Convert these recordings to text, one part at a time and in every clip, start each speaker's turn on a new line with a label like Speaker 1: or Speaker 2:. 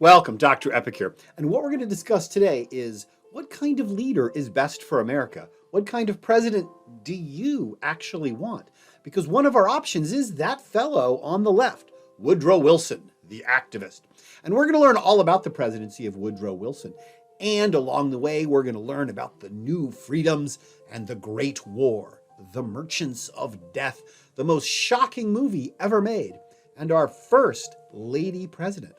Speaker 1: Welcome, Dr. Epic here. And what we're going to discuss today is what kind of leader is best for America? What kind of president do you actually want? Because one of our options is that fellow on the left, Woodrow Wilson, the activist. And we're going to learn all about the presidency of Woodrow Wilson. And along the way, we're going to learn about the new freedoms and the Great War, The Merchants of Death, the most shocking movie ever made, and our first lady president.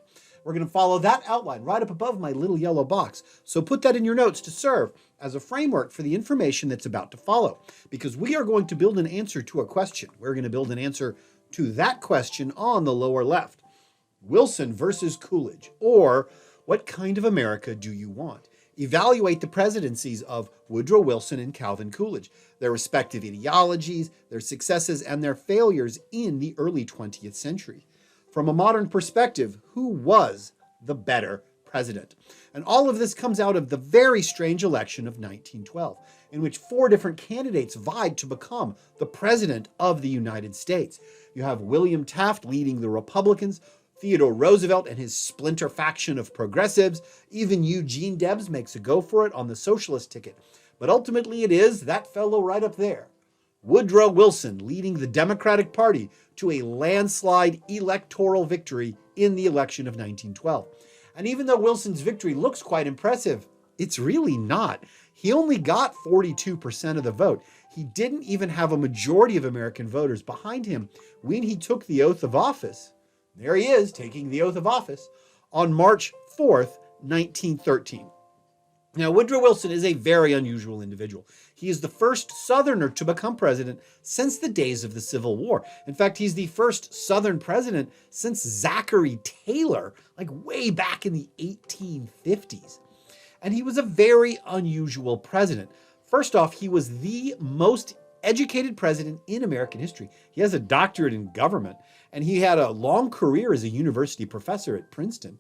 Speaker 1: We're going to follow that outline right up above my little yellow box. So put that in your notes to serve as a framework for the information that's about to follow, because we are going to build an answer to a question. We're going to build an answer to that question on the lower left. Wilson versus Coolidge, or what kind of America do you want? Evaluate the presidencies of Woodrow Wilson and Calvin Coolidge, their respective ideologies, their successes, and their failures in the early 20th century. From a modern perspective, who was the better president? And all of this comes out of the very strange election of 1912, in which 4 different candidates vied to become the president of the United States. You have William Taft leading the Republicans, Theodore Roosevelt and his splinter faction of progressives, even Eugene Debs makes a go for it on the socialist ticket. But ultimately it is that fellow right up there, Woodrow Wilson, leading the Democratic Party to a landslide electoral victory in the election of 1912. And even though Wilson's victory looks quite impressive, it's really not. He only got 42% of the vote. He didn't even have a majority of American voters behind him when he took the oath of office. There he is, taking the oath of office on March 4th, 1913. Now, Woodrow Wilson is a very unusual individual. He is the first Southerner to become president since the days of the Civil War. In fact, he's the first Southern president since Zachary Taylor, like way back in the 1850s. And he was a very unusual president. First off, he was the most educated president in American history. He has a doctorate in government, and he had a long career as a university professor at Princeton.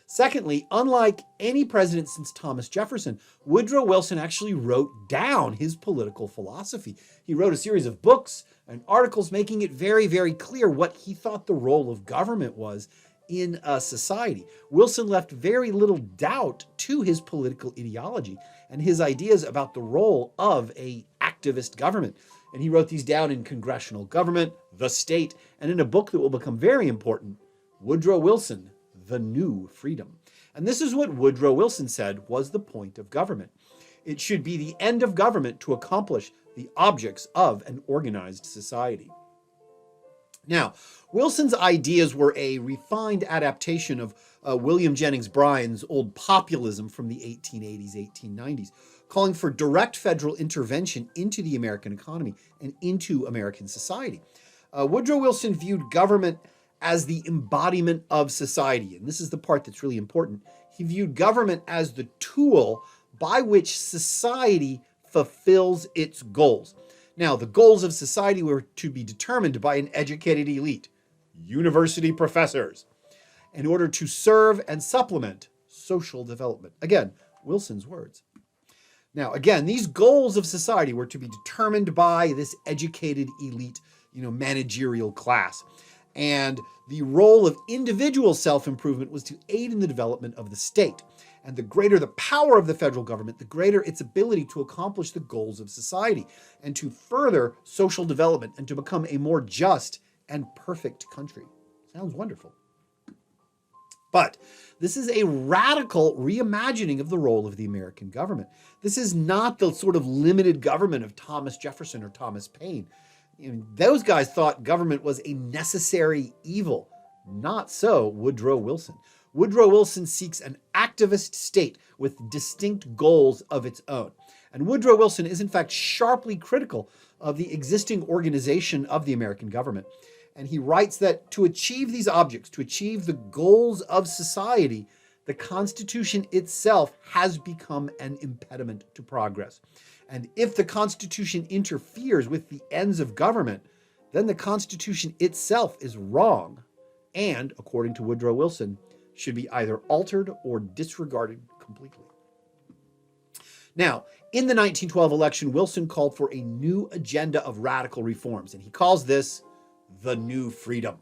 Speaker 1: Secondly, unlike any president since Thomas Jefferson, Woodrow Wilson actually wrote down his political philosophy. He wrote a series of books and articles making it very, very clear what he thought the role of government was in a society. Wilson left very little doubt to his political ideology and his ideas about the role of an activist government. And he wrote these down in Congressional Government, The State, and in a book that will become very important, Woodrow Wilson, The New Freedom. And this is what Woodrow Wilson said was the point of government. It should be the end of government to accomplish the objects of an organized society. Now, Wilson's ideas were a refined adaptation of William Jennings Bryan's old populism from the 1880s, 1890s, calling for direct federal intervention into the American economy and into American society. Woodrow Wilson viewed government as the embodiment of society. And this is the part that's really important. He viewed government as the tool by which society fulfills its goals. Now, the goals of society were to be determined by an educated elite, university professors, in order to serve and supplement social development. Again, Wilson's words. Now, again, these goals of society were to be determined by this educated elite, managerial class. And the role of individual self-improvement was to aid in the development of the state. And the greater the power of the federal government, the greater its ability to accomplish the goals of society and to further social development and to become a more just and perfect country. Sounds wonderful. But this is a radical reimagining of the role of the American government. This is not the sort of limited government of Thomas Jefferson or Thomas Paine. Those guys thought government was a necessary evil. Not so Woodrow Wilson. Woodrow Wilson seeks an activist state with distinct goals of its own. And Woodrow Wilson is in fact sharply critical of the existing organization of the American government. And he writes that to achieve these objects, to achieve the goals of society, the Constitution itself has become an impediment to progress. And if the Constitution interferes with the ends of government, then the Constitution itself is wrong and, according to Woodrow Wilson, should be either altered or disregarded completely. Now, in the 1912 election, Wilson called for a new agenda of radical reforms, and he calls this the New Freedom.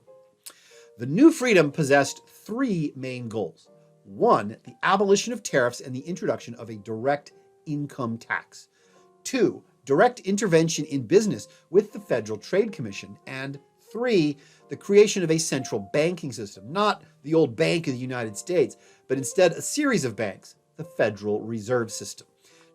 Speaker 1: The New Freedom possessed 3 main goals. 1, the abolition of tariffs and the introduction of a direct income tax. 2, direct intervention in business with the Federal Trade Commission. And 3, the creation of a central banking system, not the old Bank of the United States, but instead a series of banks, the Federal Reserve System.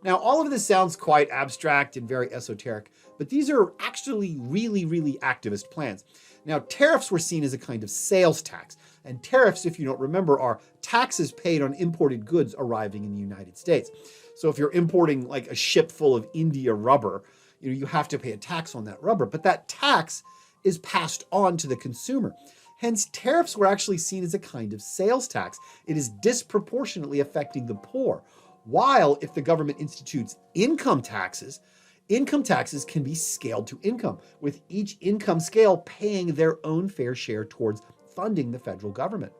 Speaker 1: Now, all of this sounds quite abstract and very esoteric, but these are actually really, really activist plans. Now, tariffs were seen as a kind of sales tax, and tariffs, if you don't remember, are taxes paid on imported goods arriving in the United States. So if you're importing like a ship full of India rubber, you have to pay a tax on that rubber, but that tax is passed on to the consumer. Hence, tariffs were actually seen as a kind of sales tax. It is disproportionately affecting the poor. While if the government institutes income taxes can be scaled to income, with each income scale paying their own fair share towards funding the federal government.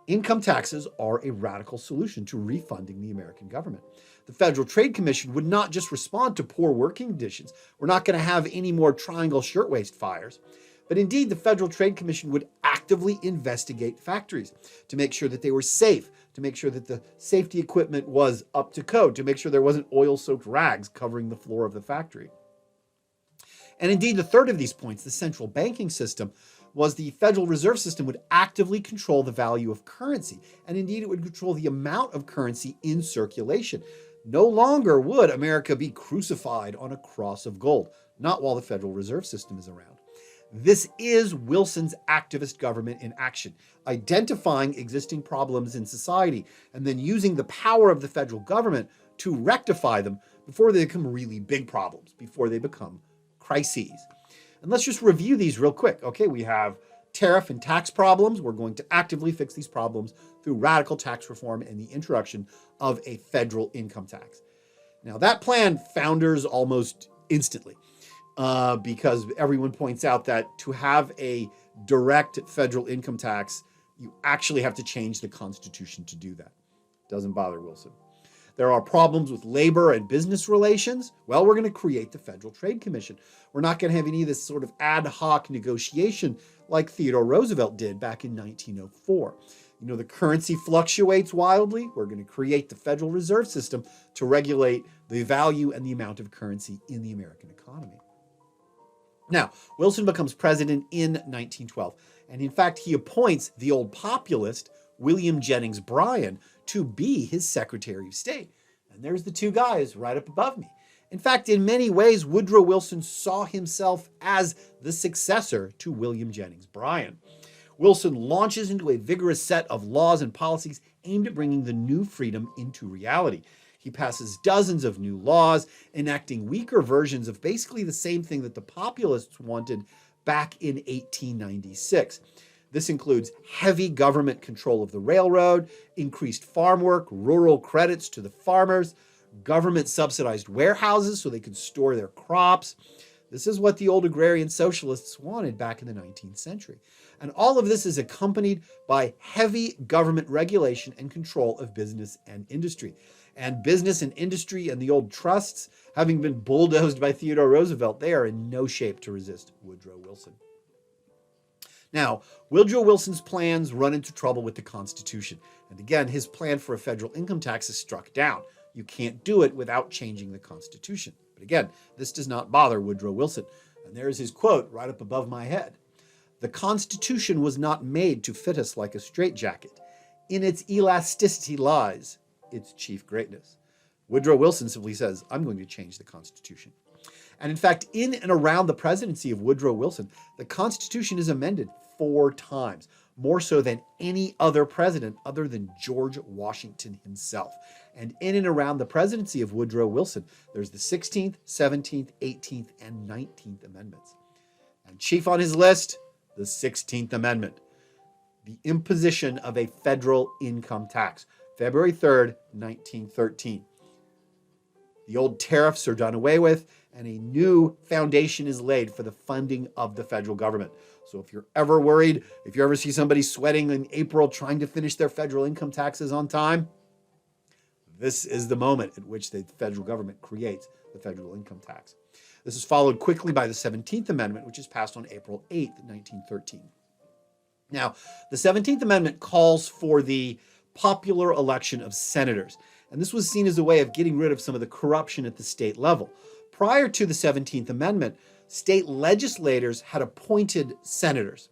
Speaker 1: Income taxes are a radical solution to refunding the American government. The Federal Trade Commission would not just respond to poor working conditions. We're not going to have any more Triangle Shirtwaist fires. But indeed, the Federal Trade Commission would actively investigate factories to make sure that they were safe, to make sure that the safety equipment was up to code, to make sure there wasn't oil-soaked rags covering the floor of the factory. And indeed, the third of these points, the central banking system, was the Federal Reserve System would actively control the value of currency. And indeed, it would control the amount of currency in circulation. No longer would America be crucified on a cross of gold, not while the Federal Reserve System is around. This is Wilson's activist government in action, identifying existing problems in society and then using the power of the federal government to rectify them before they become really big problems, before they become crises. And let's just review these real quick. Okay, we have tariff and tax problems. We're going to actively fix these problems through radical tax reform and the introduction of a federal income tax. Now, that plan founders almost instantly. Because everyone points out that to have a direct federal income tax, you actually have to change the Constitution to do that. Doesn't bother Wilson. There are problems with labor and business relations. Well, we're going to create the Federal Trade Commission. We're not going to have any of this sort of ad hoc negotiation like Theodore Roosevelt did back in 1904. The currency fluctuates wildly. We're going to create the Federal Reserve System to regulate the value and the amount of currency in the American economy. Now, Wilson becomes president in 1912, and in fact, he appoints the old populist William Jennings Bryan to be his Secretary of State. And there's the two guys right up above me. In fact, in many ways, Woodrow Wilson saw himself as the successor to William Jennings Bryan. Wilson launches into a vigorous set of laws and policies aimed at bringing the new freedom into reality. He passes dozens of new laws, enacting weaker versions of basically the same thing that the populists wanted back in 1896. This includes heavy government control of the railroad, increased farm work, rural credits to the farmers, government subsidized warehouses so they could store their crops. This is what the old agrarian socialists wanted back in the 19th century. And all of this is accompanied by heavy government regulation and control of business and industry. And business and industry and the old trusts, having been bulldozed by Theodore Roosevelt, they are in no shape to resist Woodrow Wilson. Now, Woodrow Wilson's plans run into trouble with the Constitution. And again, his plan for a federal income tax is struck down. You can't do it without changing the Constitution. But again, this does not bother Woodrow Wilson. And there's his quote right up above my head. "The Constitution was not made to fit us like a straitjacket. In its elasticity lies its chief greatness." Woodrow Wilson simply says, I'm going to change the Constitution. And in fact, in and around the presidency of Woodrow Wilson, the Constitution is amended 4 times, more so than any other president other than George Washington himself. And in and around the presidency of Woodrow Wilson, there's the 16th, 17th, 18th, and 19th Amendments. And chief on his list, the 16th Amendment, the imposition of a federal income tax. February 3rd, 1913. The old tariffs are done away with, and a new foundation is laid for the funding of the federal government. So if you're ever worried, if you ever see somebody sweating in April trying to finish their federal income taxes on time, this is the moment at which the federal government creates the federal income tax. This is followed quickly by the 17th Amendment, which is passed on April 8th, 1913. Now, the 17th Amendment calls for the popular election of senators. And this was seen as a way of getting rid of some of the corruption at the state level. Prior to the 17th Amendment, state legislators had appointed senators.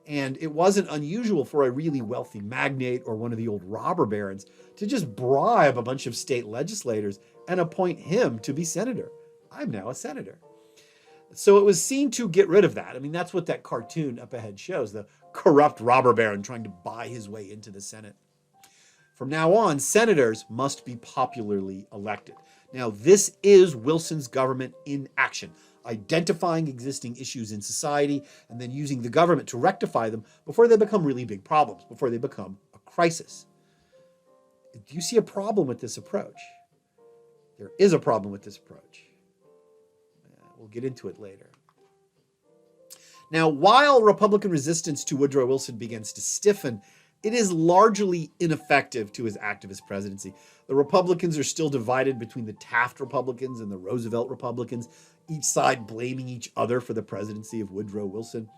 Speaker 1: And it wasn't unusual for a really wealthy magnate or one of the old robber barons to just bribe a bunch of state legislators and appoint him to be senator. I'm now a senator. So it was seen to get rid of that. I mean, that's what that cartoon up ahead shows, the corrupt robber baron trying to buy his way into the Senate. From now on, senators must be popularly elected. Now, this is Wilson's government in action, identifying existing issues in society and then using the government to rectify them before they become really big problems, before they become a crisis. Do you see a problem with this approach? There is a problem with this approach. We'll get into it later. Now, while Republican resistance to Woodrow Wilson begins to stiffen, it is largely ineffective to his activist presidency. The Republicans are still divided between the Taft Republicans and the Roosevelt Republicans, each side blaming each other for the presidency of Woodrow Wilson.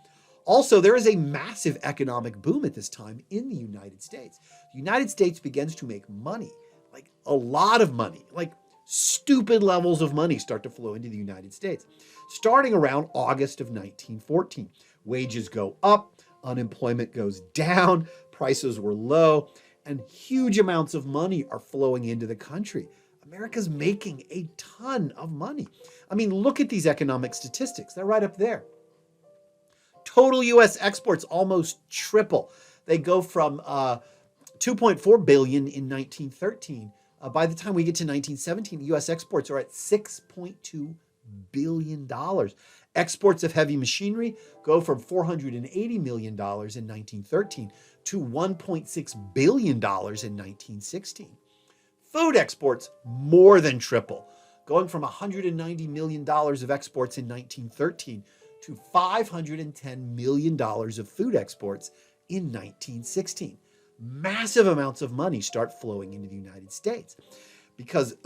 Speaker 1: Also, there is a massive economic boom at this time in the United States. The United States begins to make money, like a lot of money, like stupid levels of money start to flow into the United States. Starting around August of 1914, wages go up, unemployment goes down, prices were low, and huge amounts of money are flowing into the country. America's making a ton of money. I mean, look at these economic statistics. They're right up there. Total U.S. exports almost triple. They go from 2.4 billion in 1913. By the time we get to 1917, U.S. exports are at $6.2 billion. Exports of heavy machinery go from $480 million in 1913 to $1.6 billion in 1916. Food exports more than triple, going from $190 million of exports in 1913 to $510 million of food exports in 1916. Massive amounts of money start flowing into the United States because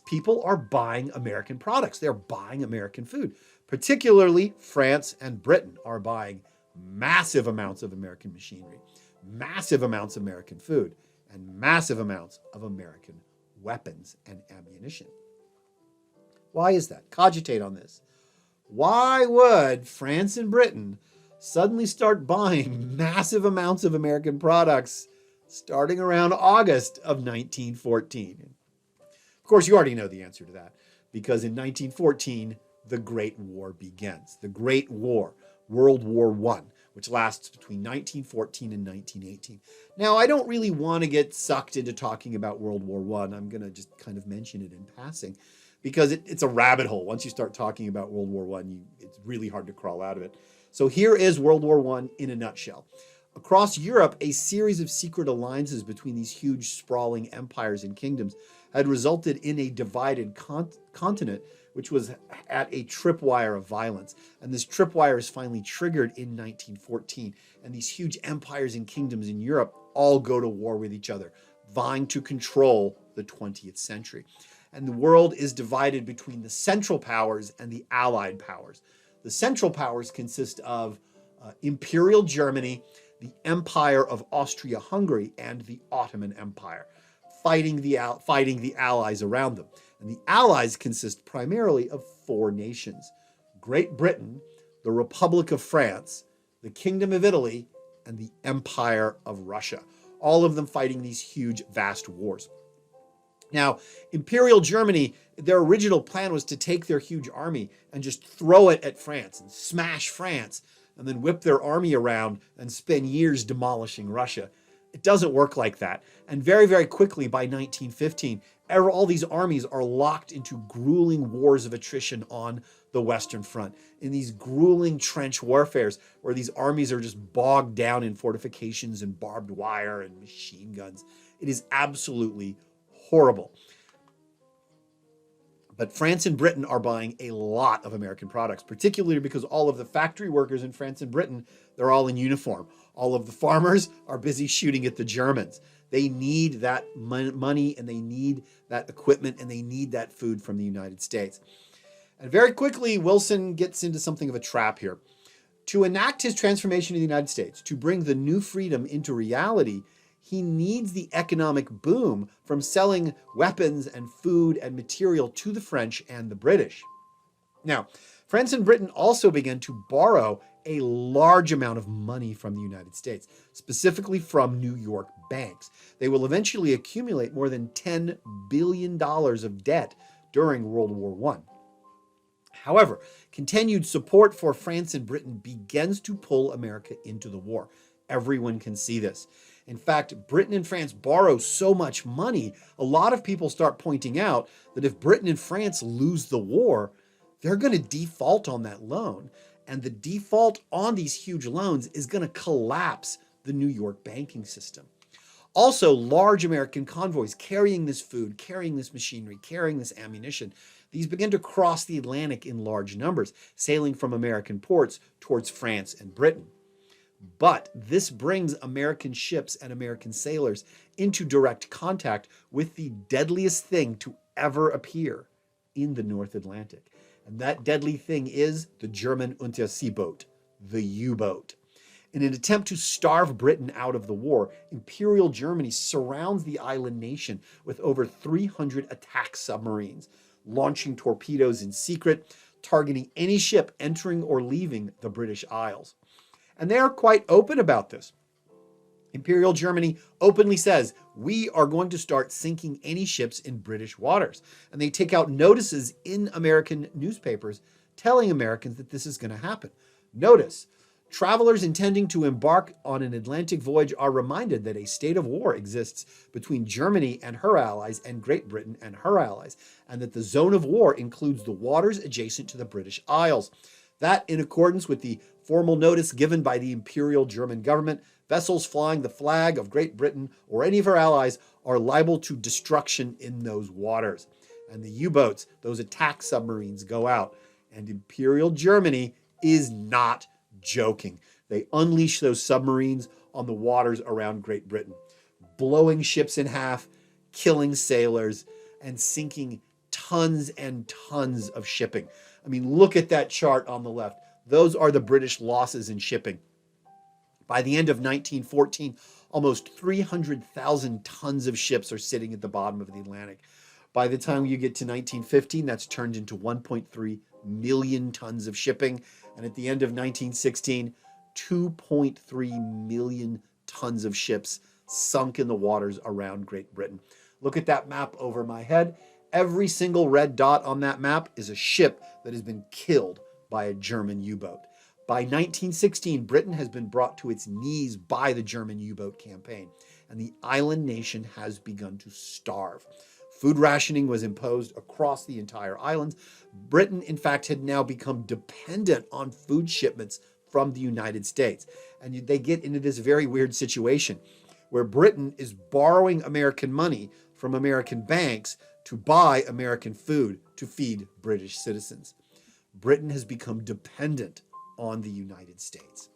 Speaker 1: people are buying American products. They're buying American food. Particularly France and Britain are buying massive amounts of American machinery, massive amounts of American food, and massive amounts of American weapons and ammunition. Why is that? Cogitate on this. Why would France and Britain suddenly start buying massive amounts of American products starting around August of 1914? Of course, you already know the answer to that, because in 1914, the Great War begins. The Great War, World War I, which lasts between 1914 and 1918. Now, I don't really want to get sucked into talking about World War I. I'm going to just kind of mention it in passing, because it's a rabbit hole. Once you start talking about World War I, it's really hard to crawl out of it. So here is World War I in a nutshell. Across Europe, a series of secret alliances between these huge sprawling empires and kingdoms had resulted in a divided continent, which was at a tripwire of violence. And this tripwire is finally triggered in 1914. And these huge empires and kingdoms in Europe all go to war with each other, vying to control the 20th century. And the world is divided between the Central Powers and the Allied Powers. The Central Powers consist of Imperial Germany, the Empire of Austria-Hungary, and the Ottoman Empire, fighting the allies around them. And the allies consist primarily of four nations: Great Britain, the Republic of France, the Kingdom of Italy, and the Empire of Russia, all of them fighting these huge, vast wars. Now, Imperial Germany, their original plan was to take their huge army and just throw it at France and smash France, and then whip their army around and spend years demolishing Russia. It doesn't work like that. And very, very quickly, by 1915, all these armies are locked into grueling wars of attrition on the Western Front, in these grueling trench warfares where these armies are just bogged down in fortifications and barbed wire and machine guns. It is absolutely horrible. But France and Britain are buying a lot of American products, particularly because all of the factory workers in France and Britain, they're all in uniform. All of the farmers are busy shooting at the Germans. They need that money, and they need that equipment, and they need that food from the United States. And very quickly, Wilson gets into something of a trap here. To enact his transformation in the United States, to bring the new freedom into reality, He needs the economic boom from selling weapons and food and material to the French and the British. Now, France and Britain also began to borrow a large amount of money from the United States, specifically from New York banks. They will eventually accumulate more than $10 billion of debt during World War I. However, continued support for France and Britain begins to pull America into the war. Everyone can see this. In fact, Britain and France borrow so much money, a lot of people start pointing out that if Britain and France lose the war, they're going to default on that loan. And the default on these huge loans is going to collapse the New York banking system. Also, large American convoys carrying this food, carrying this machinery, carrying this ammunition, these began to cross the Atlantic in large numbers, sailing from American ports towards France and Britain. But this brings American ships and American sailors into direct contact with the deadliest thing to ever appear in the North Atlantic. And that deadly thing is the German Unterseeboot, the U-boat. In an attempt to starve Britain out of the war, Imperial Germany surrounds the island nation with over 300 attack submarines, launching torpedoes in secret, targeting any ship entering or leaving the British Isles. And they are quite open about this. Imperial Germany openly says, we are going to start sinking any ships in British waters. And they take out notices in American newspapers telling Americans that this is going to happen. Notice, travelers intending to embark on an Atlantic voyage are reminded that a state of war exists between Germany and her allies and Great Britain and her allies, and that the zone of war includes the waters adjacent to the British Isles. That, in accordance with the formal notice given by the Imperial German government, vessels flying the flag of Great Britain or any of her allies are liable to destruction in those waters. And the U-boats, those attack submarines, go out. And Imperial Germany is not joking. They unleash those submarines on the waters around Great Britain, blowing ships in half, killing sailors, and sinking tons and tons of shipping. I mean, look at that chart on the left. Those are the British losses in shipping. By the end of 1914, almost 300,000 tons of ships are sitting at the bottom of the Atlantic. By the time you get to 1915, that's turned into 1.3 million tons of shipping. And at the end of 1916, 2.3 million tons of ships sunk in the waters around Great Britain. Look at that map over my head. Every single red dot on that map is a ship that has been killed by a German U-boat. By 1916, Britain has been brought to its knees by the German U-boat campaign, and the island nation has begun to starve. Food rationing was imposed across the entire island. Britain, in fact, had now become dependent on food shipments from the United States. And they get into this very weird situation where Britain is borrowing American money from American banks to buy American food to feed British citizens. Britain has become dependent on the United States.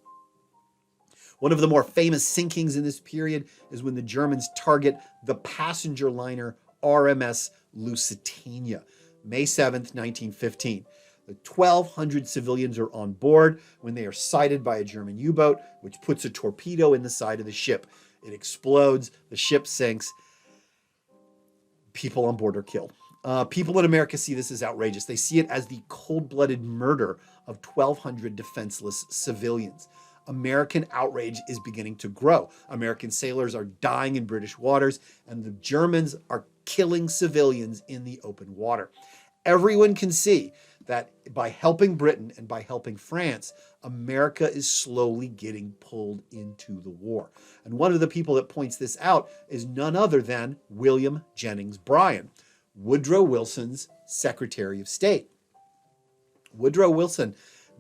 Speaker 1: One of the more famous sinkings in this period is when the Germans target the passenger liner RMS Lusitania, May 7th, 1915. The 1,200 civilians are on board when they are sighted by a German U-boat, which puts a torpedo in the side of the ship. It explodes, the ship sinks, people on board are killed. People in America see this as outrageous. They see it as the cold-blooded murder of 1,200 defenseless civilians. American outrage is beginning to grow. American sailors are dying in British waters, and the Germans are killing civilians in the open water. Everyone can see that by helping Britain and by helping France, America is slowly getting pulled into the war. And one of the people that points this out is none other than William Jennings Bryan, Woodrow Wilson's Secretary of State. Woodrow Wilson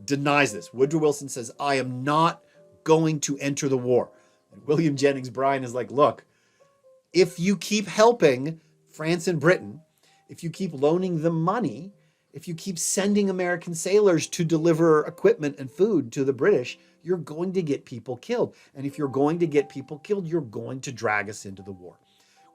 Speaker 1: denies this. Woodrow Wilson says, I am not going to enter the war. And William Jennings Bryan is like, look, if you keep helping France and Britain, if you keep loaning them money, if you keep sending American sailors to deliver equipment and food to the British, you're going to get people killed. And if you're going to get people killed, you're going to drag us into the war.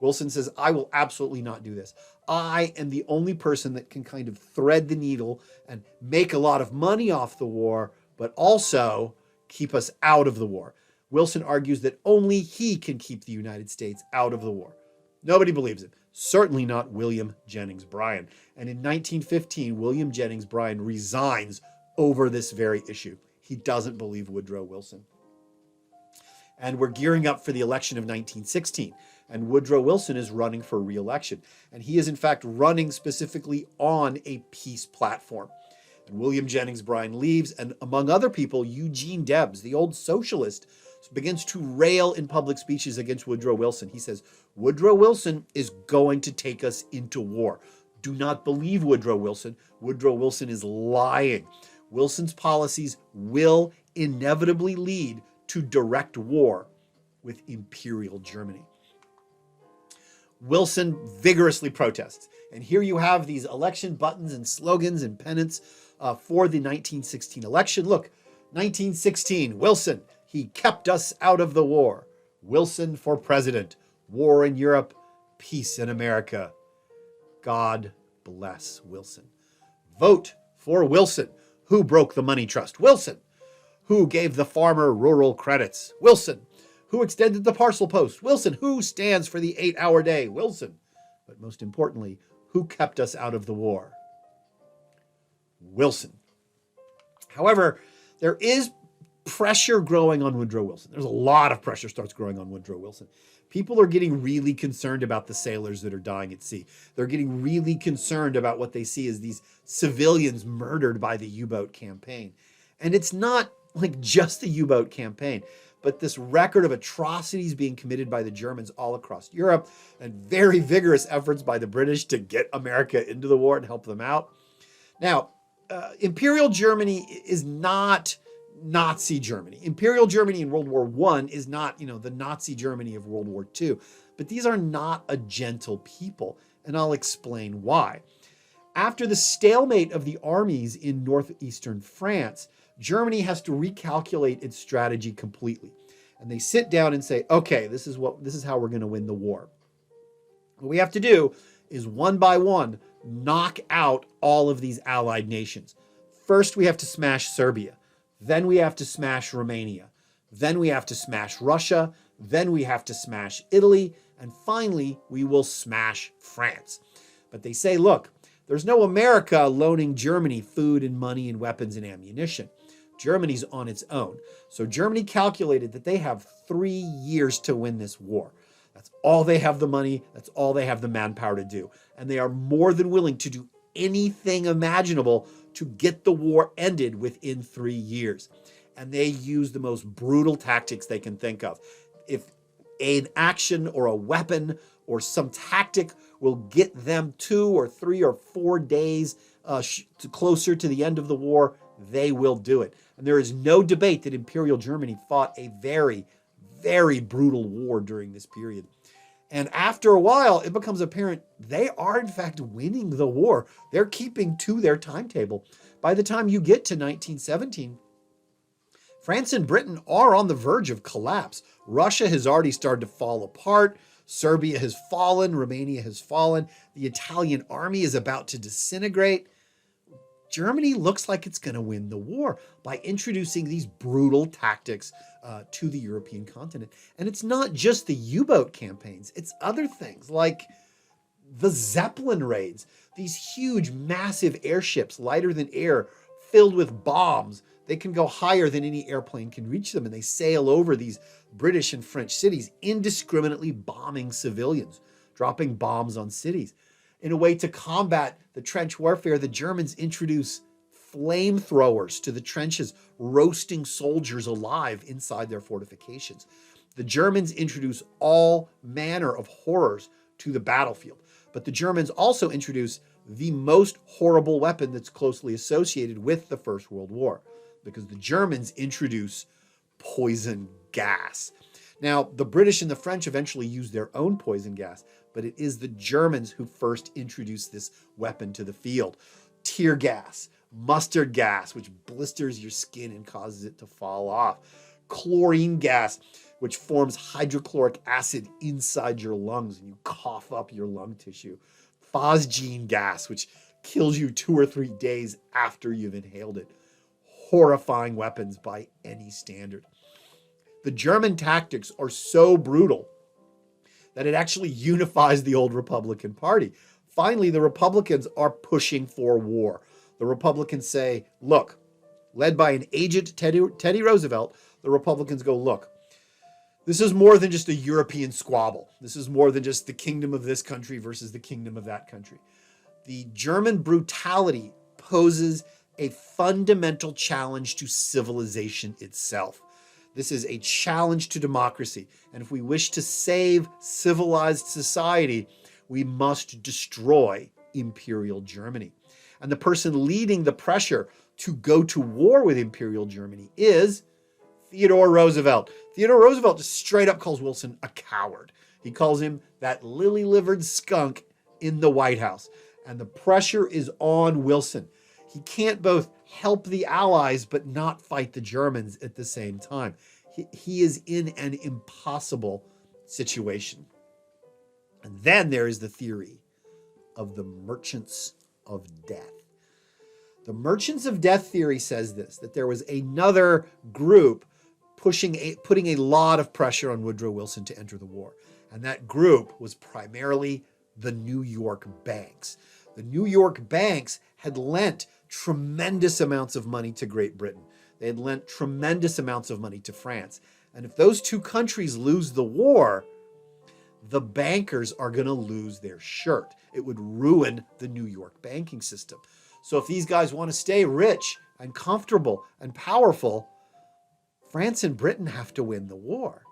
Speaker 1: Wilson says, I will absolutely not do this. I am the only person that can kind of thread the needle and make a lot of money off the war, but also keep us out of the war. Wilson argues that only he can keep the United States out of the war. Nobody believes him. Certainly not William Jennings Bryan. And in 1915, William Jennings Bryan resigns over this very issue. He doesn't believe Woodrow Wilson. And we're gearing up for the election of 1916. And Woodrow Wilson is running for re-election. And he is, in fact, running specifically on a peace platform. And William Jennings Bryan leaves, and among other people, Eugene Debs, the old socialist, begins to rail in public speeches against Woodrow Wilson. He says, Woodrow Wilson is going to take us into war. Do not believe Woodrow Wilson. Woodrow Wilson is lying. Wilson's policies will inevitably lead to direct war with Imperial Germany. Wilson vigorously protests. And here you have these election buttons and slogans and pennants for the 1916 election. Look, 1916, Wilson, he kept us out of the war. Wilson for president. War in Europe, peace in America. God bless Wilson. Vote for Wilson. Who broke the money trust? Wilson. Who gave the farmer rural credits? Wilson. Who extended the parcel post? Wilson. Who stands for the 8-hour day? Wilson. But most importantly, who kept us out of the war? Wilson. However, there is pressure growing on Woodrow Wilson. There's a lot of pressure starts growing on Woodrow Wilson. People are getting really concerned about the sailors that are dying at sea. They're getting really concerned about what they see as these civilians murdered by the U-boat campaign. And it's not like just the U-boat campaign, but this record of atrocities being committed by the Germans all across Europe and very vigorous efforts by the British to get America into the war and help them out. Now, Imperial Germany is not Nazi Germany. Imperial Germany in World War I is not, the Nazi Germany of World War II. But these are not a gentle people, and I'll explain why. After the stalemate of the armies in northeastern France, Germany has to recalculate its strategy completely. And they sit down and say, okay, this is how we're going to win the war. What we have to do is one by one knock out all of these allied nations. First, we have to smash Serbia. Then we have to smash Romania. Then we have to smash Russia. Then we have to smash Italy. And finally, we will smash France. But they say, look, there's no America loaning Germany food and money and weapons and ammunition. Germany's on its own. So Germany calculated that they have 3 years to win this war. That's all they have the money. That's all they have the manpower to do. And they are more than willing to do anything imaginable to get the war ended within 3 years. And they use the most brutal tactics they can think of. If an action or a weapon or some tactic will get them 2 or 3 or 4 days closer to the end of the war, they will do it. And there is no debate that Imperial Germany fought a very, very brutal war during this period. And after a while, it becomes apparent they are, in fact, winning the war. They're keeping to their timetable. By the time you get to 1917, France and Britain are on the verge of collapse. Russia has already started to fall apart. Serbia has fallen. Romania has fallen. The Italian army is about to disintegrate. Germany looks like it's going to win the war by introducing these brutal tactics to the European continent. And it's not just the U-boat campaigns. It's other things like the Zeppelin raids, these huge, massive airships, lighter than air, filled with bombs. They can go higher than any airplane can reach them, and they sail over these British and French cities, indiscriminately bombing civilians, dropping bombs on cities. In a way to combat the trench warfare, the Germans introduce flamethrowers to the trenches, roasting soldiers alive inside their fortifications. The Germans introduce all manner of horrors to the battlefield. But the Germans also introduce the most horrible weapon that's closely associated with the First World War, because the Germans introduce poison gas. Now, the British and the French eventually used their own poison gas, but it is the Germans who first introduced this weapon to the field. Tear gas, mustard gas, which blisters your skin and causes it to fall off. Chlorine gas, which forms hydrochloric acid inside your lungs and you cough up your lung tissue. Phosgene gas, which kills you 2 or 3 days after you've inhaled it. Horrifying weapons by any standard. The German tactics are so brutal that it actually unifies the old Republican Party. Finally, the Republicans are pushing for war. The Republicans say, look, led by an aged Teddy Roosevelt, the Republicans go, look, this is more than just a European squabble. This is more than just the kingdom of this country versus the kingdom of that country. The German brutality poses a fundamental challenge to civilization itself. This is a challenge to democracy. And if we wish to save civilized society, we must destroy Imperial Germany. And the person leading the pressure to go to war with Imperial Germany is Theodore Roosevelt. Theodore Roosevelt just straight up calls Wilson a coward. He calls him that lily-livered skunk in the White House. And the pressure is on Wilson. He can't both help the Allies but not fight the Germans at the same time. He is in an impossible situation. And then there is the theory of the merchants of death. The merchants of death theory says this, that there was another group putting a lot of pressure on Woodrow Wilson to enter the war. And that group was primarily the New York banks. The New York banks had lent tremendous amounts of money to Great Britain. They had lent tremendous amounts of money to France. And if those two countries lose the war, the bankers are going to lose their shirt. It would ruin the New York banking system. So if these guys want to stay rich and comfortable and powerful, France and Britain have to win the war.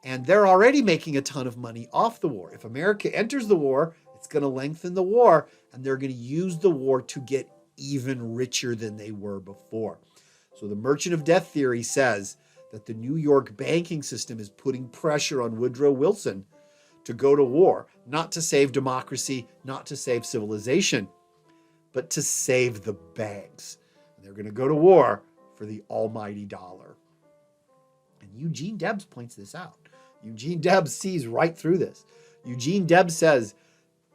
Speaker 1: And they're already making a ton of money off the war. If America enters the war, it's going to lengthen the war, and they're going to use the war to get even richer than they were before. So the merchant of death theory says that the New York banking system is putting pressure on Woodrow Wilson to go to war, not to save democracy, not to save civilization, but to save the banks. And they're going to go to war for the almighty dollar. And Eugene Debs points this out. Eugene Debs sees right through this. Eugene Debs says,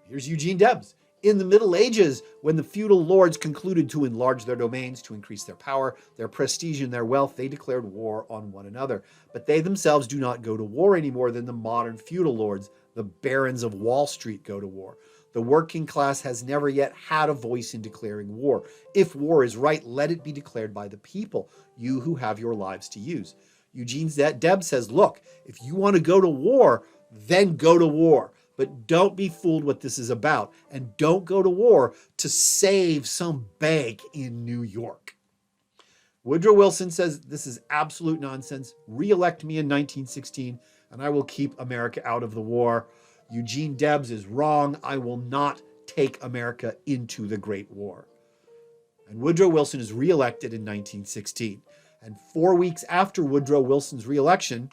Speaker 1: here's Eugene Debs. In the Middle Ages, when the feudal lords concluded to enlarge their domains, to increase their power, their prestige, and their wealth, they declared war on one another. But they themselves do not go to war any more than the modern feudal lords, the barons of Wall Street, go to war. The working class has never yet had a voice in declaring war. If war is right, let it be declared by the people, you who have your lives to use. Eugene Debs says, look, if you want to go to war, then go to war. But don't be fooled what this is about. And don't go to war to save some bank in New York. Woodrow Wilson says this is absolute nonsense. Re-elect me in 1916 and I will keep America out of the war. Eugene Debs is wrong. I will not take America into the Great War. And Woodrow Wilson is re-elected in 1916. And 4 weeks after Woodrow Wilson's re-election,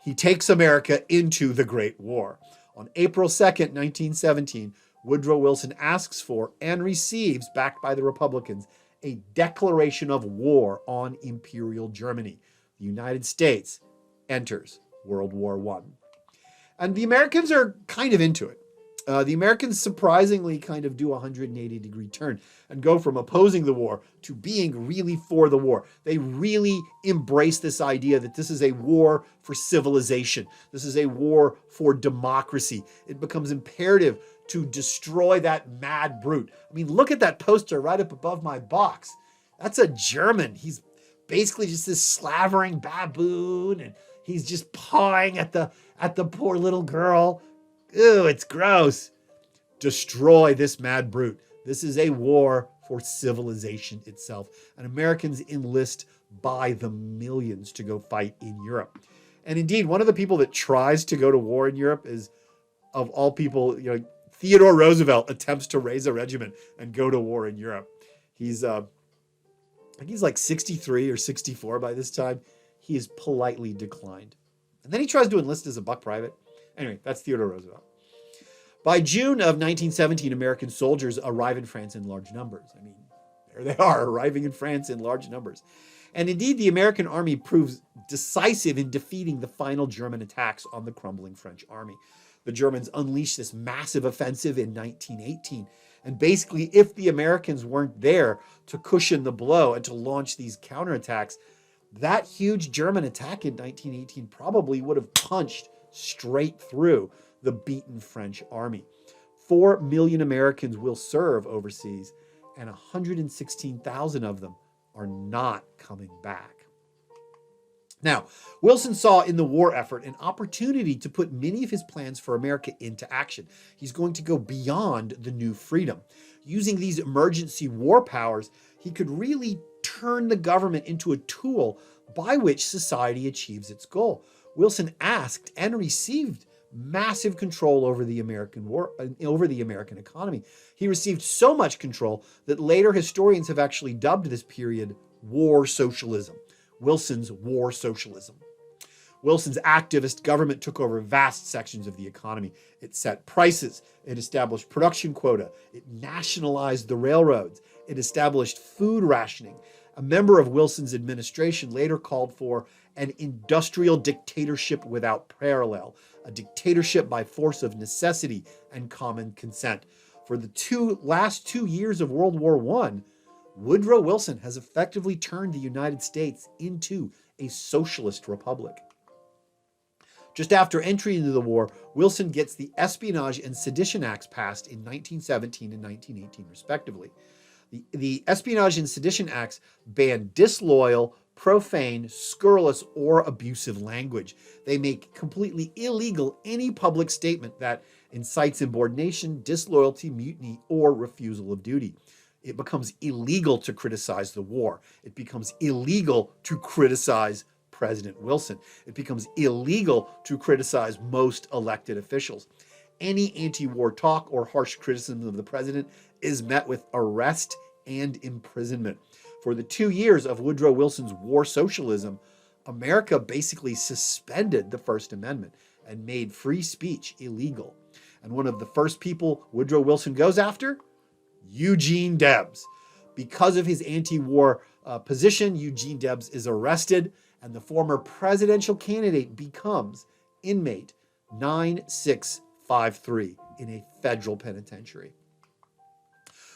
Speaker 1: he takes America into the Great War. On April 2nd, 1917, Woodrow Wilson asks for and receives, backed by the Republicans, a declaration of war on Imperial Germany. The United States enters World War I. And the Americans are kind of into it. The Americans surprisingly kind of do a 180-degree turn and go from opposing the war to being really for the war. They really embrace this idea that this is a war for civilization. This is a war for democracy. It becomes imperative to destroy that mad brute. I mean, look at that poster right up above my box. That's a German. He's basically just this slavering baboon, and he's just pawing at the poor little girl. Ew, it's gross. Destroy this mad brute. This is a war for civilization itself. And Americans enlist by the millions to go fight in Europe. And indeed, one of the people that tries to go to war in Europe is, of all people, Theodore Roosevelt attempts to raise a regiment and go to war in Europe. He's, I think he's like 63 or 64 by this time. He is politely declined. And then he tries to enlist as a buck private. Anyway, that's Theodore Roosevelt. By June of 1917, American soldiers arrive in France in large numbers. I mean, there they are, arriving in France in large numbers. And indeed, the American army proves decisive in defeating the final German attacks on the crumbling French army. The Germans unleashed this massive offensive in 1918. And basically, if the Americans weren't there to cushion the blow and to launch these counterattacks, That huge German attack in 1918 probably would have punched straight through the beaten French army. 4 million Americans will serve overseas, and 116,000 of them are not coming back. Now, Wilson saw in the war effort an opportunity to put many of his plans for America into action. He's going to go beyond the new freedom. Using these emergency war powers, he could really turn the government into a tool by which society achieves its goal. Wilson asked and received massive control over the American economy. He received so much control that later historians have actually dubbed this period war socialism. Wilson's war socialism. Wilson's activist government took over vast sections of the economy. It set prices. It established production quota. It nationalized the railroads. It established food rationing. A member of Wilson's administration later called for an industrial dictatorship without parallel, a dictatorship by force of necessity and common consent. For the last 2 years of World War I, Woodrow Wilson has effectively turned the United States into a socialist republic. Just after entry into the war, Wilson gets the Espionage and Sedition Acts passed in 1917 and 1918, respectively. The Espionage and Sedition Acts ban disloyal, profane, scurrilous, or abusive language. They make completely illegal any public statement that incites insubordination, disloyalty, mutiny, or refusal of duty. It becomes illegal to criticize the war. It becomes illegal to criticize President Wilson. It becomes illegal to criticize most elected officials. Any anti-war talk or harsh criticism of the president is met with arrest and imprisonment. For the 2 years of Woodrow Wilson's war socialism, America basically suspended the First Amendment and made free speech illegal. And one of the first people Woodrow Wilson goes after, Eugene Debs. Because of his anti-war position, Eugene Debs is arrested, and the former presidential candidate becomes inmate 9653 in a federal penitentiary.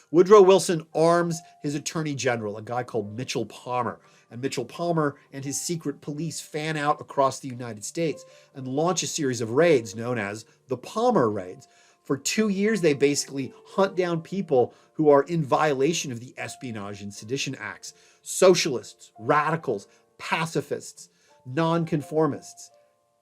Speaker 1: Woodrow Wilson arms his attorney general, a guy called Mitchell Palmer. And Mitchell Palmer and his secret police fan out across the United States and launch a series of raids known as the Palmer Raids. For 2 years, they basically hunt down people who are in violation of the Espionage and Sedition Acts. Socialists, radicals, pacifists, nonconformists,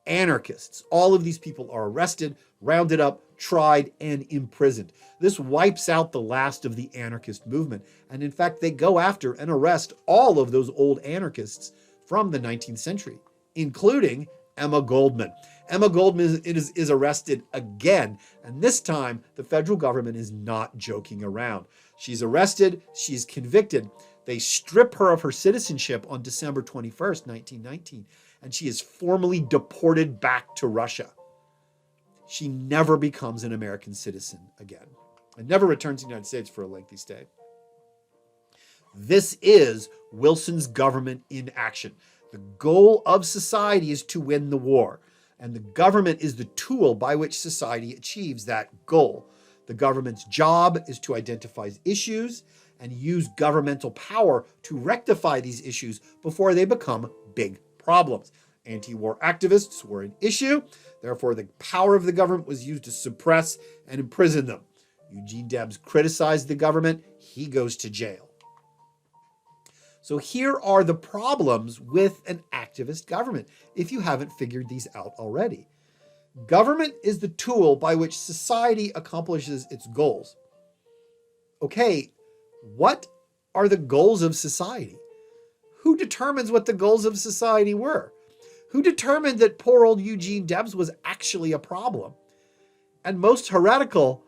Speaker 1: anarchists. All of these people are arrested, rounded up, tried, and imprisoned. This wipes out the last of the anarchist movement. And in fact, they go after and arrest all of those old anarchists from the 19th century, including Emma Goldman. Emma Goldman is arrested again, and this time the federal government is not joking around. She's arrested, she's convicted. They strip her of her citizenship on December 21st, 1919, and she is formally deported back to Russia. She never becomes an American citizen again and never returns to the United States for a lengthy stay. This is Wilson's government in action. The goal of society is to win the war, and the government is the tool by which society achieves that goal. The government's job is to identify issues and use governmental power to rectify these issues before they become big problems. Anti-war activists were an issue, therefore the power of the government was used to suppress and imprison them. Eugene Debs criticized the government, he goes to jail. So here are the problems with an activist government, if you haven't figured these out already. Government is the tool by which society accomplishes its goals. Okay, what are the goals of society? Who determines what the goals of society were? Who determined that poor old Eugene Debs was actually a problem? And most heretical,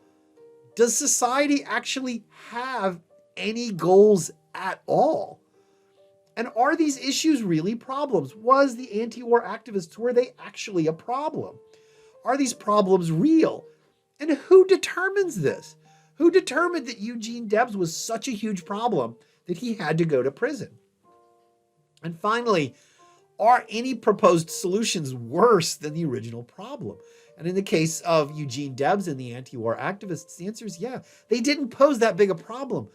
Speaker 1: does society actually have any goals at all? And are these issues really problems? Was the anti-war activists, were they actually a problem? Are these problems real? And who determines this? Who determined that Eugene Debs was such a huge problem that he had to go to prison? And finally, are any proposed solutions worse than the original problem? And in the case of Eugene Debs and the anti-war activists, the answer is yeah. They didn't pose that big a problem,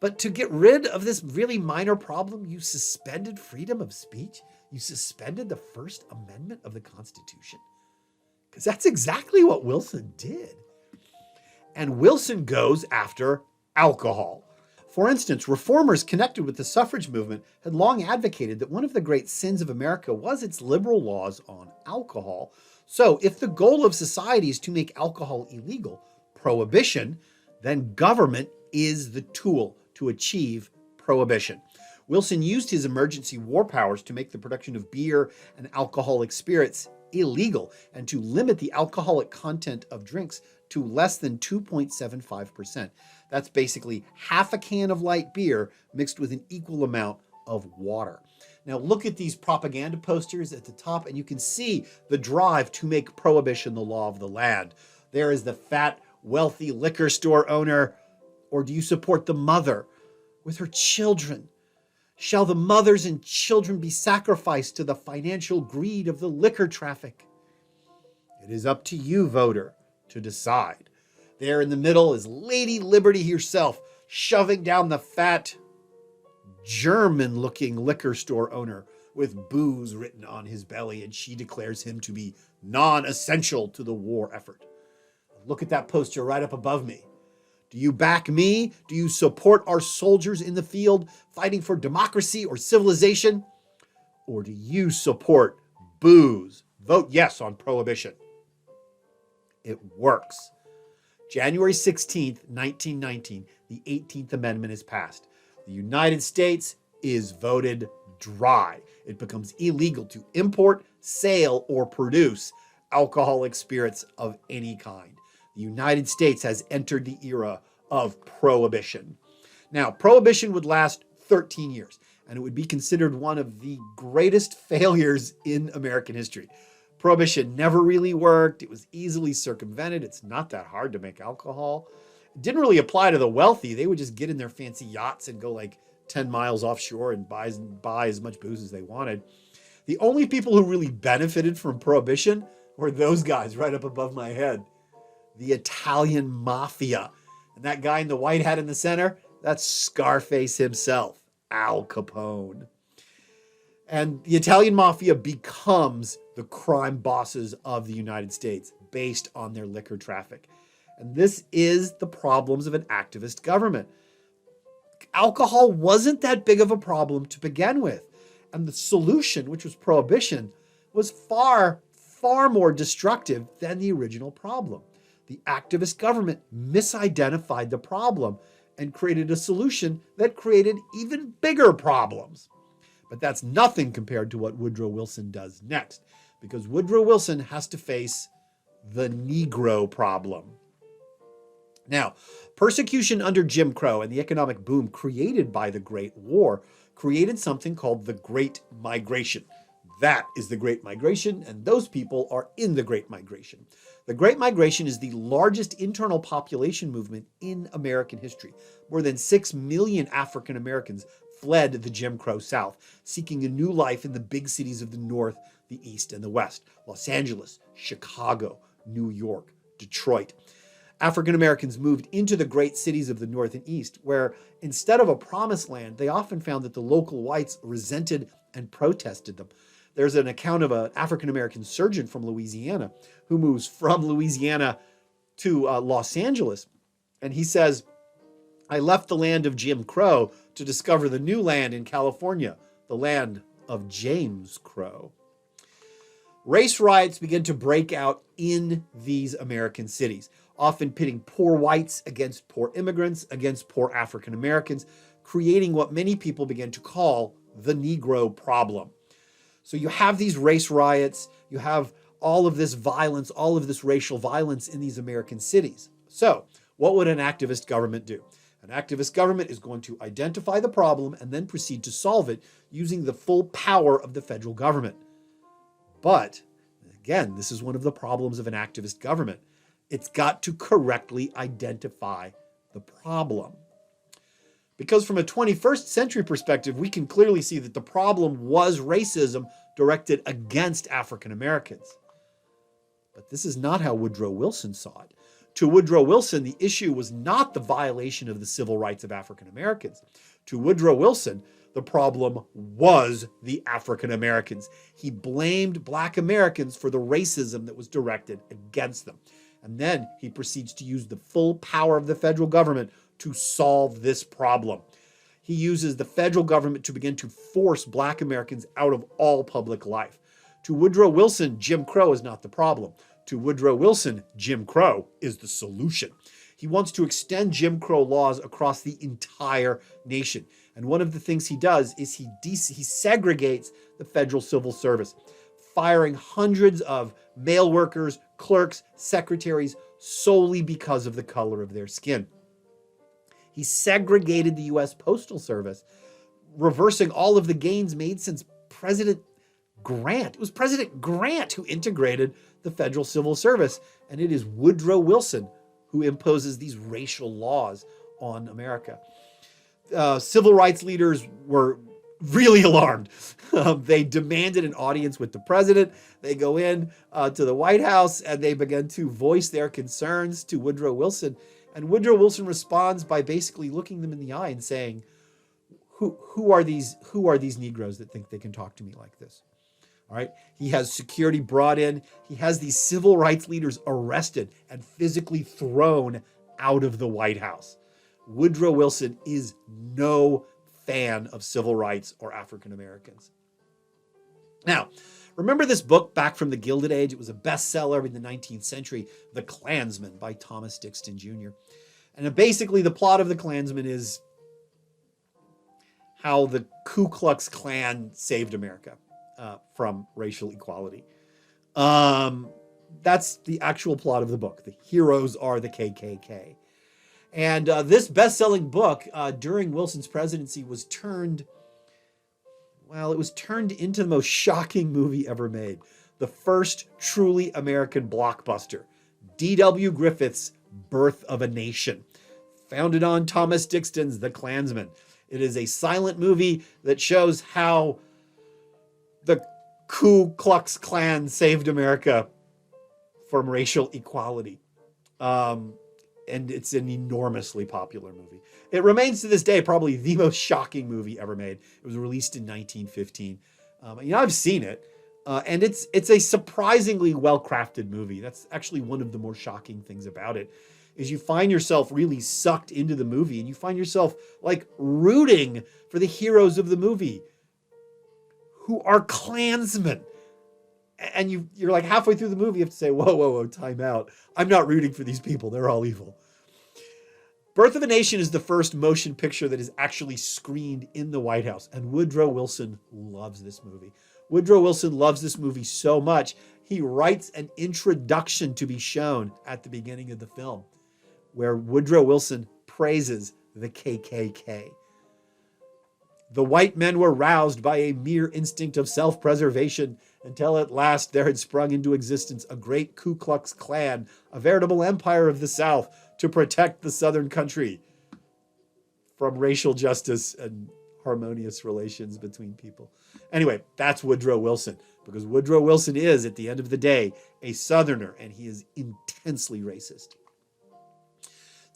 Speaker 1: But to get rid of this really minor problem, you suspended freedom of speech? You suspended the First Amendment of the Constitution? Because that's exactly what Wilson did. And Wilson goes after alcohol. For instance, reformers connected with the suffrage movement had long advocated that one of the great sins of America was its liberal laws on alcohol. So if the goal of society is to make alcohol illegal, prohibition, then government is the tool to achieve prohibition. Wilson used his emergency war powers to make the production of beer and alcoholic spirits illegal and to limit the alcoholic content of drinks to less than 2.75%. That's basically half a can of light beer mixed with an equal amount of water. Now look at these propaganda posters at the top and you can see the drive to make prohibition the law of the land. There is the fat, wealthy liquor store owner. Or do you support the mother with her children? Shall the mothers and children be sacrificed to the financial greed of the liquor traffic? It is up to you, voter, to decide. There in the middle is Lady Liberty herself, shoving down the fat, German-looking liquor store owner with booze written on his belly, and she declares him to be non-essential to the war effort. Look at that poster right up above me. Do you back me? Do you support our soldiers in the field fighting for democracy or civilization? Or do you support booze? Vote yes on prohibition. It works. January 16th, 1919, the 18th Amendment is passed. The United States is voted dry. It becomes illegal to import, sell, or produce alcoholic spirits of any kind. The United States has entered the era of prohibition. Now, prohibition would last 13 years, and it would be considered one of the greatest failures in American history. Prohibition never really worked. It was easily circumvented. It's not that hard to make alcohol. It didn't really apply to the wealthy. They would just get in their fancy yachts and go like 10 miles offshore and buy as much booze as they wanted. The only people who really benefited from prohibition were those guys right up above my head. The Italian mafia. And that guy in the white hat in the center, that's Scarface himself, Al Capone. And the Italian mafia becomes the crime bosses of the United States based on their liquor traffic. And this is the problems of an activist government. Alcohol wasn't that big of a problem to begin with. And the solution, which was prohibition, was far, far more destructive than the original problem. The activist government misidentified the problem and created a solution that created even bigger problems. But that's nothing compared to what Woodrow Wilson does next, because Woodrow Wilson has to face the Negro problem. Now, persecution under Jim Crow and the economic boom created by the Great War created something called the Great Migration. That is the Great Migration, and those people are in the Great Migration. The Great Migration is the largest internal population movement in American history. More than 6 million African Americans fled the Jim Crow South, seeking a new life in the big cities of the North, the East, and the West: Los Angeles, Chicago, New York, Detroit. African Americans moved into the great cities of the North and East, where instead of a promised land, they often found that the local whites resented and protested them. There's an account of an African American surgeon from Louisiana who moves from Louisiana to Los Angeles. And he says, "I left the land of Jim Crow to discover the new land in California, the land of James Crow." Race riots began to break out in these American cities, often pitting poor whites against poor immigrants, against poor African Americans, creating what many people began to call the Negro Problem. So you have these race riots, you have all of this violence, all of this racial violence in these American cities. So what would an activist government do? An activist government is going to identify the problem and then proceed to solve it using the full power of the federal government. But again, this is one of the problems of an activist government. It's got to correctly identify the problem. Because from a 21st century perspective, we can clearly see that the problem was racism directed against African Americans. But this is not how Woodrow Wilson saw it. To Woodrow Wilson, the issue was not the violation of the civil rights of African Americans. To Woodrow Wilson, the problem was the African Americans. He blamed Black Americans for the racism that was directed against them. And then he proceeds to use the full power of the federal government to solve this problem. He uses the federal government to begin to force Black Americans out of all public life. To Woodrow Wilson, Jim Crow is not the problem. To Woodrow Wilson, Jim Crow is the solution. He wants to extend Jim Crow laws across the entire nation. And one of the things he does is he segregates the federal civil service, firing hundreds of mail workers, clerks, secretaries solely because of the color of their skin. He segregated the U.S. Postal Service, reversing all of the gains made since President Grant. It was President Grant who integrated the federal civil service, and it is Woodrow Wilson who imposes these racial laws on America. Civil rights leaders were really alarmed. They demanded an audience with the president. They go in to the White House and they begin to voice their concerns to Woodrow Wilson. And Woodrow Wilson responds by basically looking them in the eye and saying, who are these Negroes that think they can talk to me like this? All right. He has security brought in. He has these civil rights leaders arrested and physically thrown out of the White House. Woodrow Wilson is no fan of civil rights or African Americans. Now, remember this book, Back from the Gilded Age? It was a bestseller in the 19th century, The Klansman by Thomas Dixon Jr. And basically the plot of The Klansman is how the Ku Klux Klan saved America from racial equality. That's the actual plot of the book. The heroes are the KKK. And this best-selling book during Wilson's presidency was turned into the most shocking movie ever made. The first truly American blockbuster, D.W. Griffith's Birth of a Nation, founded on Thomas Dixon's The Klansman. It is a silent movie that shows how the Ku Klux Klan saved America from racial equality. And it's an enormously popular movie. It remains to this day probably the most shocking movie ever made. It was released in 1915. I've seen it, and it's a surprisingly well-crafted movie. That's actually one of the more shocking things about it, is you find yourself really sucked into the movie, and you find yourself like rooting for the heroes of the movie, who are Klansmen. And you're like halfway through the movie, you have to say, whoa, time out. I'm not rooting for these people. They're all evil. Birth of a Nation is the first motion picture that is actually screened in the White House. And Woodrow Wilson loves this movie. Woodrow Wilson loves this movie so much, he writes an introduction to be shown at the beginning of the film, where Woodrow Wilson praises the KKK. The white men were roused by a mere instinct of self-preservation until at last there had sprung into existence a great Ku Klux Klan, a veritable empire of the South, to protect the Southern country from racial justice and harmonious relations between people. Anyway, that's Woodrow Wilson, because Woodrow Wilson is, at the end of the day, a Southerner, and he is intensely racist.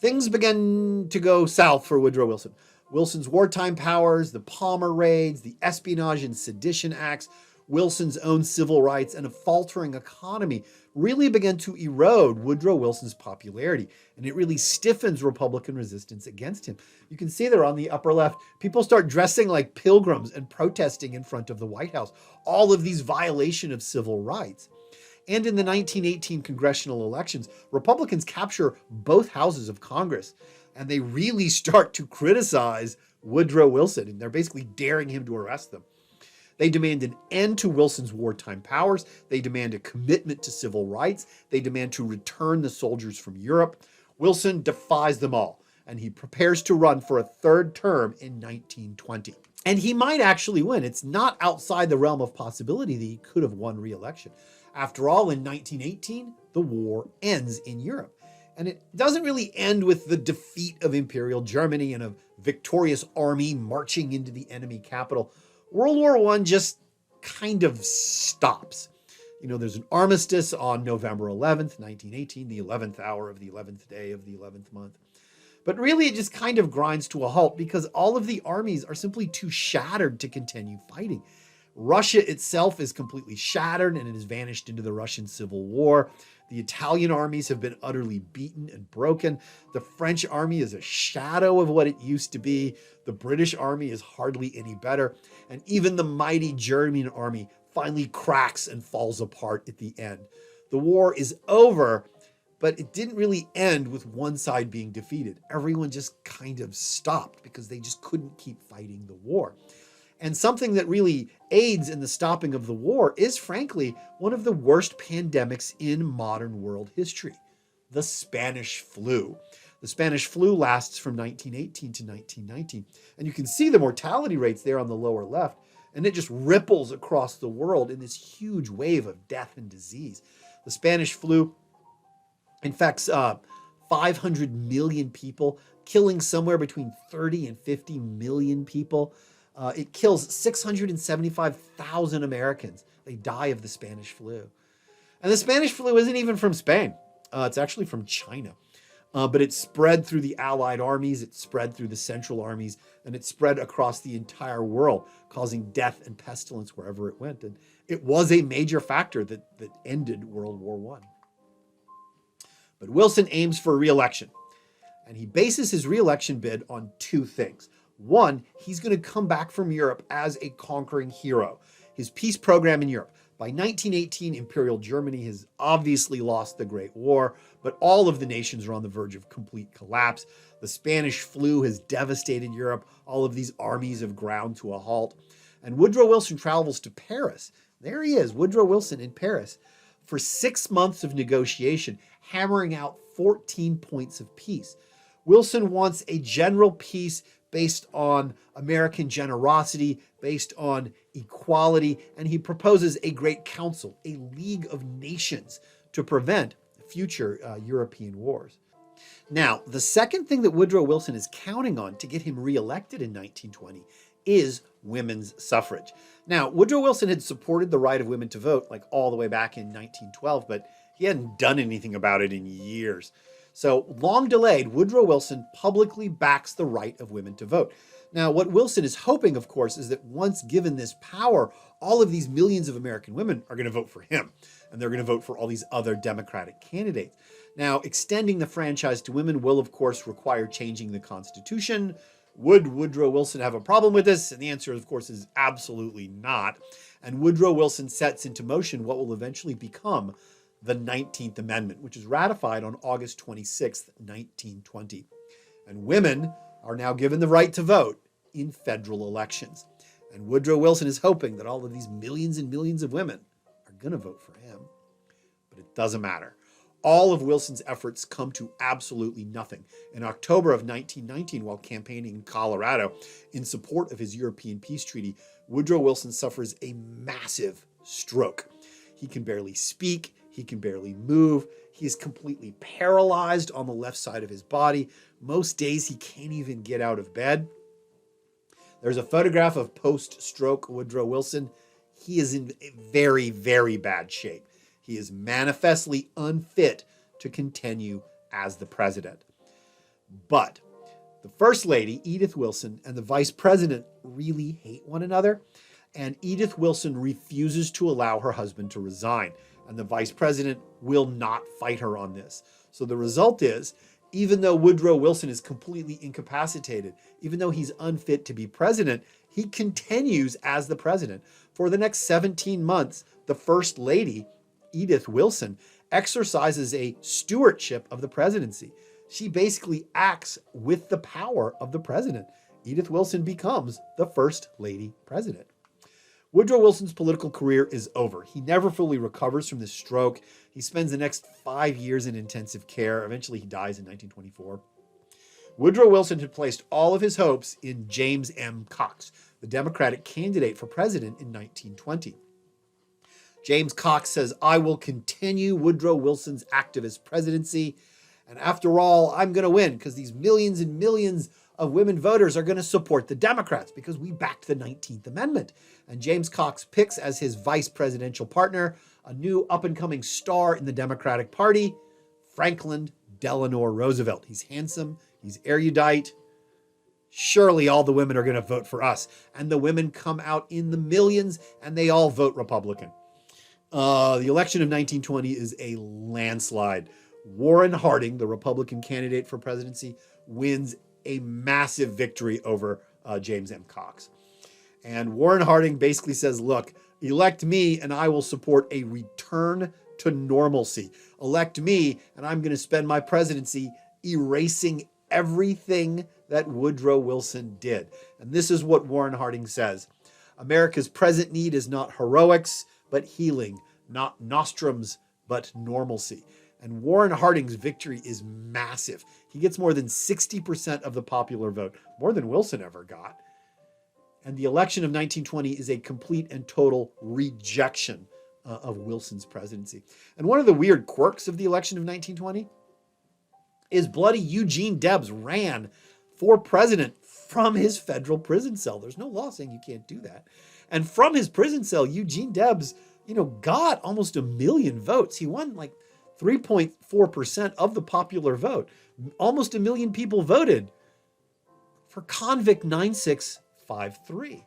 Speaker 1: Things began to go south for Woodrow Wilson. Wilson's wartime powers, the Palmer raids, the Espionage and Sedition Acts, Wilson's own civil rights, and a faltering economy really began to erode Woodrow Wilson's popularity, and it really stiffens Republican resistance against him. You can see there on the upper left, people start dressing like pilgrims and protesting in front of the White House. All of these violations of civil rights. And in the 1918 congressional elections, Republicans capture both houses of Congress, and they really start to criticize Woodrow Wilson, and they're basically daring him to arrest them. They demand an end to Wilson's wartime powers. They demand a commitment to civil rights. They demand to return the soldiers from Europe. Wilson defies them all, and he prepares to run for a third term in 1920. And he might actually win. It's not outside the realm of possibility that he could have won re-election. After all, in 1918, the war ends in Europe. And it doesn't really end with the defeat of Imperial Germany and a victorious army marching into the enemy capital. World War I just kind of stops. There's an armistice on November 11th, 1918, the 11th hour of the 11th day of the 11th month. But really, it just kind of grinds to a halt because all of the armies are simply too shattered to continue fighting. Russia itself is completely shattered and it has vanished into the Russian Civil War. The Italian armies have been utterly beaten and broken. The French army is a shadow of what it used to be. The British army is hardly any better. And even the mighty German army finally cracks and falls apart at the end. The war is over, but it didn't really end with one side being defeated. Everyone just kind of stopped because they just couldn't keep fighting the war. And something that really aids in the stopping of the war is, frankly, one of the worst pandemics in modern world history, the Spanish flu. The Spanish flu lasts from 1918 to 1919. And you can see the mortality rates there on the lower left. And it just ripples across the world in this huge wave of death and disease. The Spanish flu infects 500 million people, killing somewhere between 30 and 50 million people. It kills 675,000 Americans. They die of the Spanish flu. And the Spanish flu isn't even from Spain. It's actually from China. But it spread through the Allied armies, it spread through the Central armies, and it spread across the entire world, causing death and pestilence wherever it went. And it was a major factor that ended World War I. But Wilson aims for re-election, and he bases his re-election bid on two things. One, he's going to come back from Europe as a conquering hero. His peace program in Europe. By 1918, Imperial Germany has obviously lost the Great War, but all of the nations are on the verge of complete collapse. The Spanish flu has devastated Europe. All of these armies have ground to a halt. And Woodrow Wilson travels to Paris. There he is, Woodrow Wilson in Paris, for 6 months of negotiation, hammering out 14 points of peace. Wilson wants a general peace based on American generosity, based on equality, and he proposes a great council, a League of Nations, to prevent future European wars. Now, the second thing that Woodrow Wilson is counting on to get him reelected in 1920 is women's suffrage. Now, Woodrow Wilson had supported the right of women to vote like all the way back in 1912, but he hadn't done anything about it in years. So, long delayed, Woodrow Wilson publicly backs the right of women to vote. Now, what Wilson is hoping, of course, is that once given this power, all of these millions of American women are going to vote for him, and they're going to vote for all these other Democratic candidates. Now, extending the franchise to women will, of course, require changing the Constitution. Would Woodrow Wilson have a problem with this? And the answer, of course, is absolutely not. And Woodrow Wilson sets into motion what will eventually become the 19th Amendment, which is ratified on August 26, 1920. And women are now given the right to vote in federal elections. And Woodrow Wilson is hoping that all of these millions and millions of women are going to vote for him. But it doesn't matter. All of Wilson's efforts come to absolutely nothing. In October of 1919, while campaigning in Colorado in support of his European peace treaty, Woodrow Wilson suffers a massive stroke. He can barely speak. He can barely move. He is completely paralyzed on the left side of his body. Most days he can't even get out of bed. There's a photograph of post-stroke Woodrow Wilson. He is in very, very bad shape. He is manifestly unfit to continue as the president. But the First Lady, Edith Wilson, and the Vice President really hate one another, and Edith Wilson refuses to allow her husband to resign, and the Vice President will not fight her on this. So the result is, even though Woodrow Wilson is completely incapacitated, even though he's unfit to be president, he continues as the president. For the next 17 months, the First Lady, Edith Wilson, exercises a stewardship of the presidency. She basically acts with the power of the president. Edith Wilson becomes the First Lady president. Woodrow Wilson's political career is over. He never fully recovers from this stroke. He spends the next 5 years in intensive care. Eventually, he dies in 1924. Woodrow Wilson had placed all of his hopes in James M. Cox, the Democratic candidate for president in 1920. James Cox says, "I will continue Woodrow Wilson's activist presidency. And after all, I'm going to win because these millions and millions of women voters are going to support the Democrats because we backed the 19th Amendment. And James Cox picks as his vice presidential partner a new up-and-coming star in the Democratic Party, Franklin Delano Roosevelt. He's handsome, he's erudite. Surely all the women are going to vote for us. And the women come out in the millions, and they all vote Republican. The election of 1920 is a landslide. Warren Harding, the Republican candidate for presidency, wins a massive victory over James M. Cox. And Warren Harding basically says, look, elect me and I will support a return to normalcy. Elect me and I'm going to spend my presidency erasing everything that Woodrow Wilson did. And this is what Warren Harding says. America's present need is not heroics, but healing, not nostrums, but normalcy. And Warren Harding's victory is massive. He gets more than 60% of the popular vote, more than Wilson ever got. And the election of 1920 is a complete and total rejection of Wilson's presidency. And one of the weird quirks of the election of 1920 is bloody Eugene Debs ran for president from his federal prison cell. There's no law saying you can't do that. And from his prison cell, Eugene Debs, got almost 1 million votes. He won like 3.4% of the popular vote. Almost 1 million people voted for convict 9653.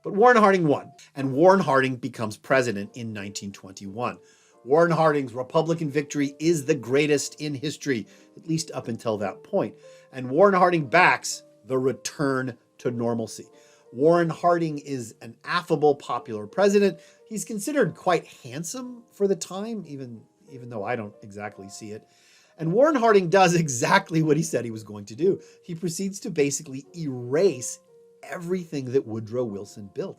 Speaker 1: But Warren Harding won, and Warren Harding becomes president in 1921. Warren Harding's Republican victory is the greatest in history, at least up until that point. And Warren Harding backs the return to normalcy. Warren Harding is an affable, popular president. He's considered quite handsome for the time, even though I don't exactly see it. And Warren Harding does exactly what he said he was going to do. He proceeds to basically erase everything that Woodrow Wilson built.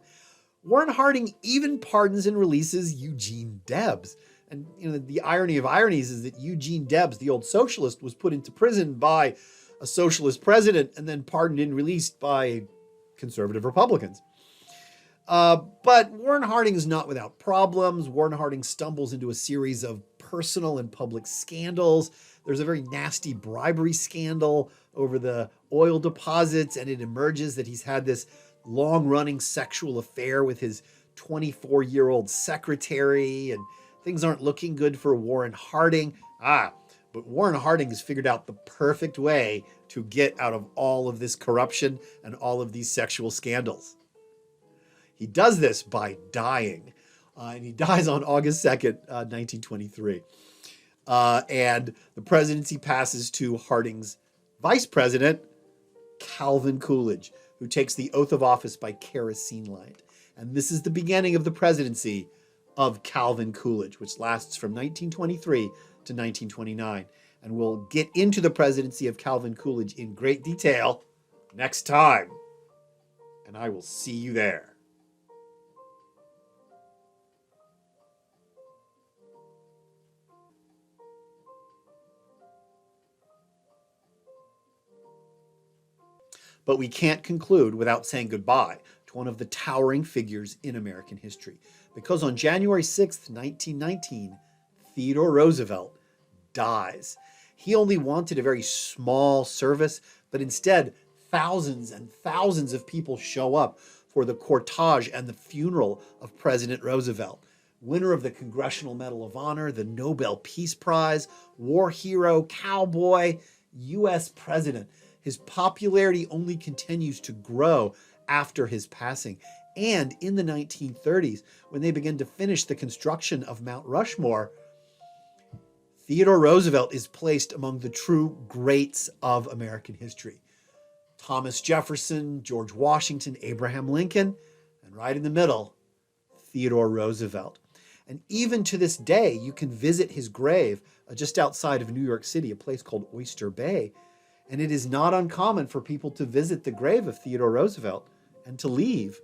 Speaker 1: Warren Harding even pardons and releases Eugene Debs. And the irony of ironies is that Eugene Debs, the old socialist, was put into prison by a socialist president and then pardoned and released by conservative Republicans. But Warren Harding is not without problems. Warren Harding stumbles into a series of personal and public scandals. There's a very nasty bribery scandal over the oil deposits, and it emerges that he's had this long-running sexual affair with his 24-year-old secretary, and things aren't looking good for Warren Harding. But Warren Harding has figured out the perfect way to get out of all of this corruption and all of these sexual scandals. He does this by dying, and he dies on August 2nd, 1923. And the presidency passes to Harding's vice president, Calvin Coolidge, who takes the oath of office by kerosene light. And this is the beginning of the presidency of Calvin Coolidge, which lasts from 1923 to 1929. And we'll get into the presidency of Calvin Coolidge in great detail next time. And I will see you there. But we can't conclude without saying goodbye to one of the towering figures in American history. Because on January 6th, 1919, Theodore Roosevelt dies. He only wanted a very small service, but instead, thousands and thousands of people show up for the cortege and the funeral of President Roosevelt. Winner of the Congressional Medal of Honor, the Nobel Peace Prize, war hero, cowboy, U.S. president. His popularity only continues to grow after his passing. And in the 1930s, when they begin to finish the construction of Mount Rushmore, Theodore Roosevelt is placed among the true greats of American history. Thomas Jefferson, George Washington, Abraham Lincoln, and right in the middle, Theodore Roosevelt. And even to this day, you can visit his grave just outside of New York City, a place called Oyster Bay. And it is not uncommon for people to visit the grave of Theodore Roosevelt and to leave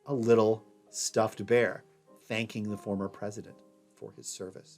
Speaker 1: a little stuffed bear thanking the former president for his service.